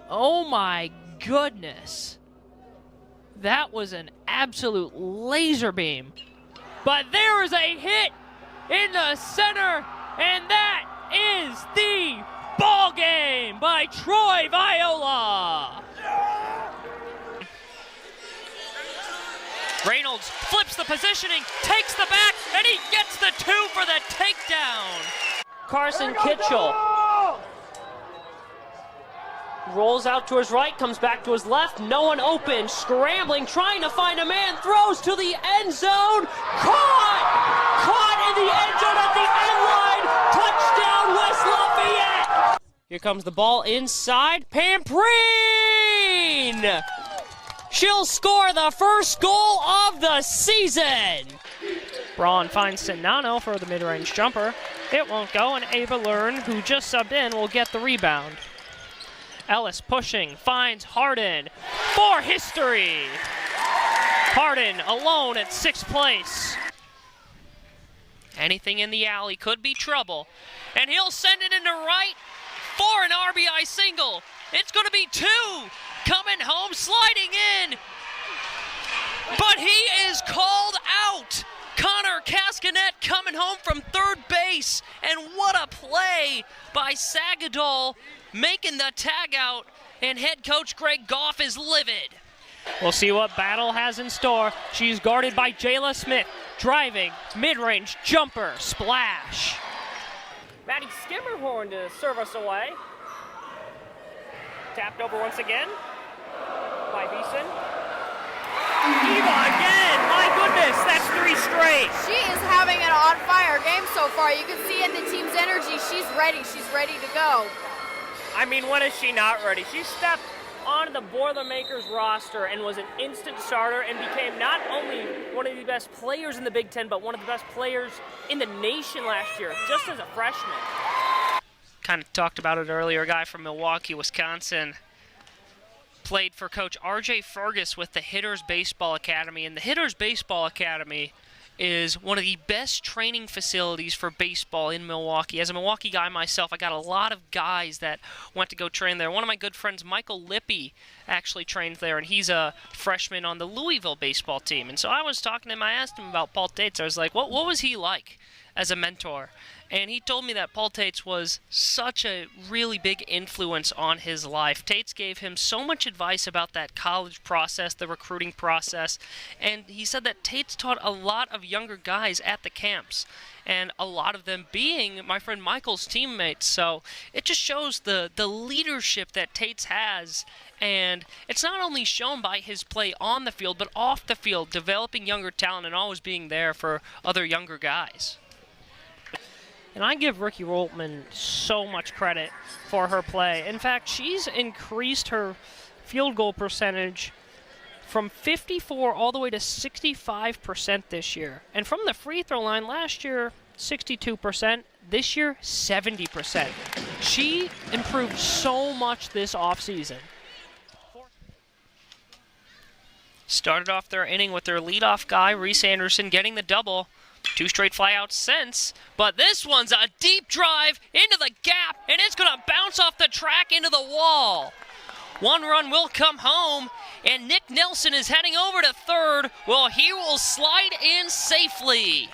Oh my goodness. That was an absolute laser beam. But there is a hit in the center, and that is the ball game by Troy Viola. Reynolds flips the positioning, takes the back, and he gets the 2 for the takedown. Carson Kitchell rolls out to his right, comes back to his left, no one open, scrambling, trying to find a man, throws to the end zone, caught in the end zone at the end line, touchdown West Lafayette! Here comes the ball inside, Pamprine! She'll score the first goal of the season! Braun finds Sinano for the mid-range jumper. It won't go, and Ava Learn, who just subbed in, will get the rebound. Ellis pushing, finds Harden for history. Harden alone at 6th place. Anything in the alley could be trouble. And he'll send it into right for an RBI single. It's going to be 2. Coming home, sliding in. But he is called out. Connor Cascanet coming home from 3rd base. And what a play by Sagadol, making the tag out, and head coach Greg Goff is livid. We'll see what Battle has in store. She's guarded by Jayla Smith, driving, mid-range jumper, splash. Maddie Skimmerhorn to serve us away. Tapped over once again by Beeson. Eva again! My goodness, that's 3 straight. She is having an on-fire game so far. You can see in the team's energy, she's ready. She's ready to go. I mean, when is she not ready? She stepped onto the Boilermakers roster and was an instant starter and became not only one of the best players in the Big Ten, but one of the best players in the nation last year, just as a freshman. Kind of talked about it earlier. A guy from Milwaukee, Wisconsin, played for Coach R.J. Fergus with the Hitters Baseball Academy, and the Hitters Baseball Academy is one of the best training facilities for baseball in Milwaukee. As a Milwaukee guy myself, I got a lot of guys that went to go train there. One of my good friends, Michael Lippy, actually trains there, and he's a freshman on the Louisville baseball team. And so I was talking to him, I asked him about Paul Tates. I was like, what was he like as a mentor? And he told me that Paul Tates was such a really big influence on his life. Tates gave him so much advice about that college process, the recruiting process, and he said that Tates taught a lot of younger guys at the camps, and a lot of them being my friend Michael's teammates. So it just shows the leadership that Tates has, and it's not only shown by his play on the field, but off the field, developing younger talent and always being there for other younger guys. And I give Ricky Roltman so much credit for her play. In fact, she's increased her field goal percentage from 54 all the way to 65% this year. And from the free throw line last year, 62%. This year, 70%. She improved so much this offseason. Started off their inning with their leadoff guy, Reese Anderson, getting the double. 2 straight flyouts since, but this one's a deep drive into the gap, and it's going to bounce off the track into the wall. 1 run will come home, and Nick Nelson is heading over to 3rd. Well, he will slide in safely.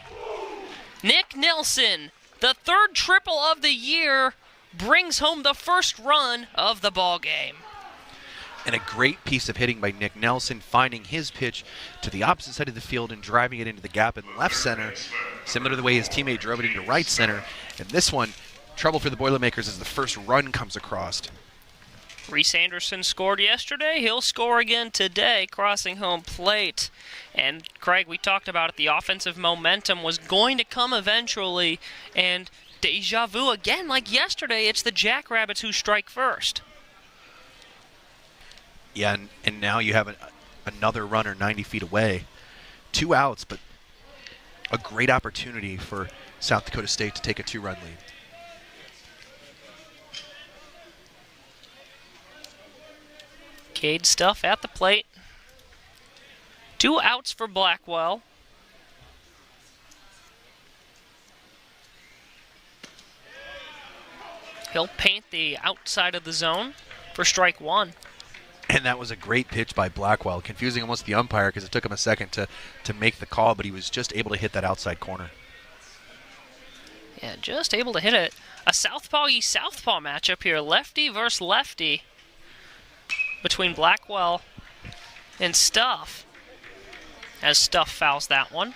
Nick Nelson, the 3rd triple of the year, brings home the 1st run of the ball game. And a great piece of hitting by Nick Nelson, finding his pitch to the opposite side of the field and driving it into the gap in left center, similar to the way his teammate drove it into right center. And this one, trouble for the Boilermakers as the first run comes across. Reese Anderson scored yesterday. He'll score again today, crossing home plate. And, Craig, we talked about it. The offensive momentum was going to come eventually. And deja vu again, like yesterday, it's the Jackrabbits who strike first. Yeah, and now you have another runner 90 feet away. 2 outs, but a great opportunity for South Dakota State to take a 2-run lead. Cade Stuff at the plate. 2 outs for Blackwell. He'll paint the outside of the zone. for strike one. And that was a great pitch by Blackwell, confusing almost the umpire because it took him a second to make the call, but he was just able to hit that outside corner. Yeah, just able to hit it. A southpaw-y-southpaw matchup here, lefty versus lefty, between Blackwell and Stuff. As Stuff fouls that one,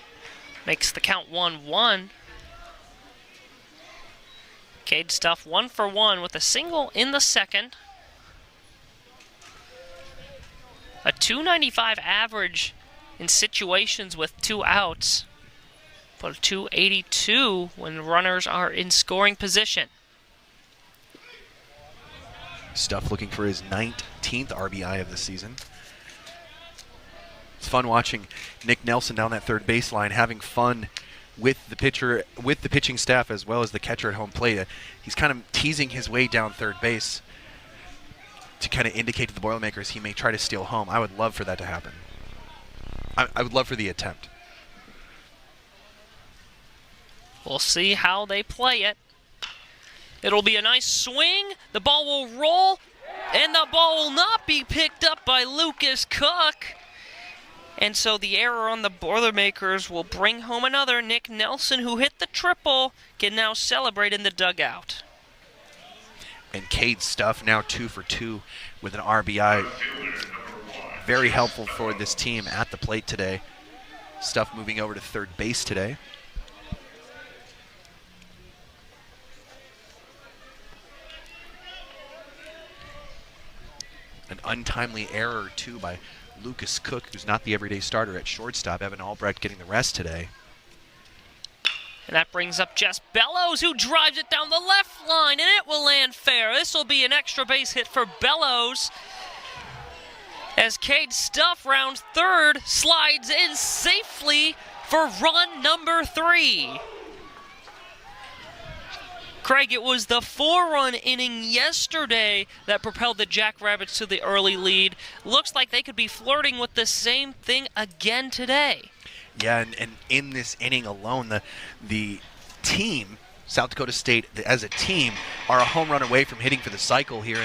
makes the count 1-1. Cade Stuff 1 for 1 with a single in the second. A .295 average in situations with 2 outs, but a .282 when runners are in scoring position. Stuff looking for his 19th RBI of the season. It's fun watching Nick Nelson down that third baseline, having fun with the pitcher, with the pitching staff, as well as the catcher at home plate. He's kind of teasing his way down third base to kind of indicate to the Boilermakers he may try to steal home. I would love for that to happen. I would love for the attempt. We'll see how they play it. It'll be a nice swing. The ball will roll, and the ball will not be picked up by Lucas Cook. And so the error on the Boilermakers will bring home another. Nick Nelson, who hit the triple, can now celebrate in the dugout. And Cade Stuff now 2 for 2 with an RBI. Very helpful for this team at the plate today. Stuff moving over to third base today. An untimely error, too, by Lucas Cook, who's not the everyday starter at shortstop. Evan Albrecht getting the rest today. And that brings up Jess Bellows, who drives it down the left line, and it will land fair. This will be an extra base hit for Bellows, as Cade Stuff rounds third, slides in safely for run number 3. Craig, it was the 4-run inning yesterday that propelled the Jackrabbits to the early lead. Looks like they could be flirting with the same thing again today. Yeah, and in this inning alone, the team, South Dakota State, as a team, are a home run away from hitting for the cycle here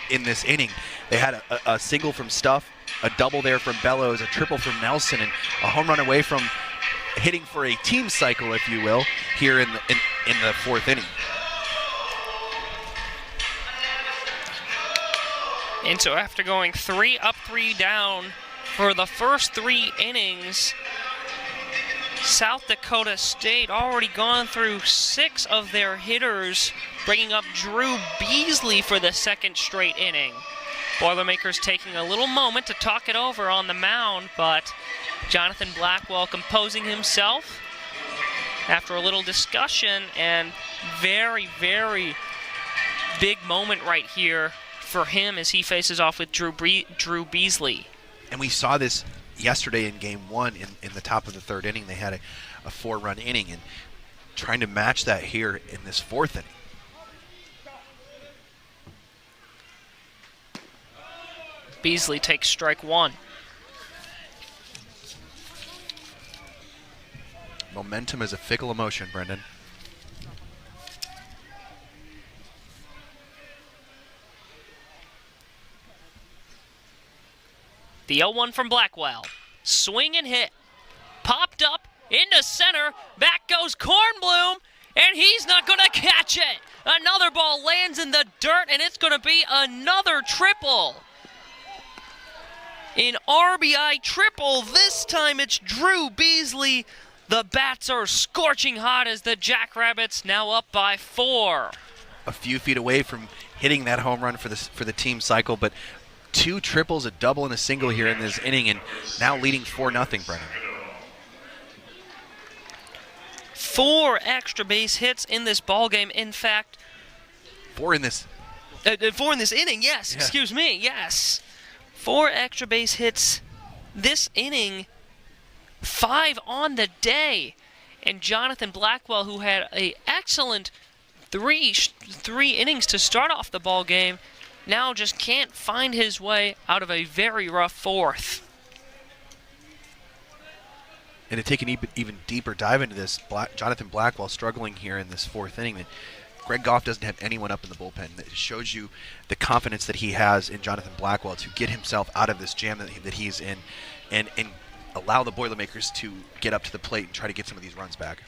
in this inning. They had a single from Stuff, a double there from Bellows, a triple from Nelson, and a home run away from hitting for a team cycle, if you will, here in the fourth inning. And so after going 3 up, 3 down for the first 3 innings, South Dakota State already gone through 6 of their hitters, bringing up Drew Beasley for the second straight inning. Boilermakers taking a little moment to talk it over on the mound, but Jonathan Blackwell composing himself after a little discussion, and very, very big moment right here for him as he faces off with Drew Beasley. And we saw this yesterday in game 1 in the top of the third inning. They had a 4-run inning, and trying to match that here in this fourth inning. Beasley takes strike 1. Momentum is a fickle emotion, Brendan. The 0-1 from Blackwell. Swing and hit. Popped up into center. Back goes Kornblum, and he's not going to catch it. Another ball lands in the dirt, and it's going to be another triple. An RBI triple. This time it's Drew Beasley. The bats are scorching hot as the Jackrabbits now up by 4. A few feet away from hitting that home run for the team cycle, but 2 triples, a double, and a single here in this inning, and now leading 4-0, Brennan. 4 extra base hits in this ball game. In fact, 4 in this 4 in this inning. Yes, yeah. Excuse me. Yes, 4 extra base hits this inning. 5 on the day, and Jonathan Blackwell, who had an excellent three innings to start off the ball game, now just can't find his way out of a very rough fourth. And to take an even deeper dive into this, Jonathan Blackwell struggling here in this fourth inning. Greg Goff doesn't have anyone up in the bullpen. It shows you the confidence that he has in Jonathan Blackwell to get himself out of this jam that he's in and allow the Boilermakers to get up to the plate and try to get some of these runs back.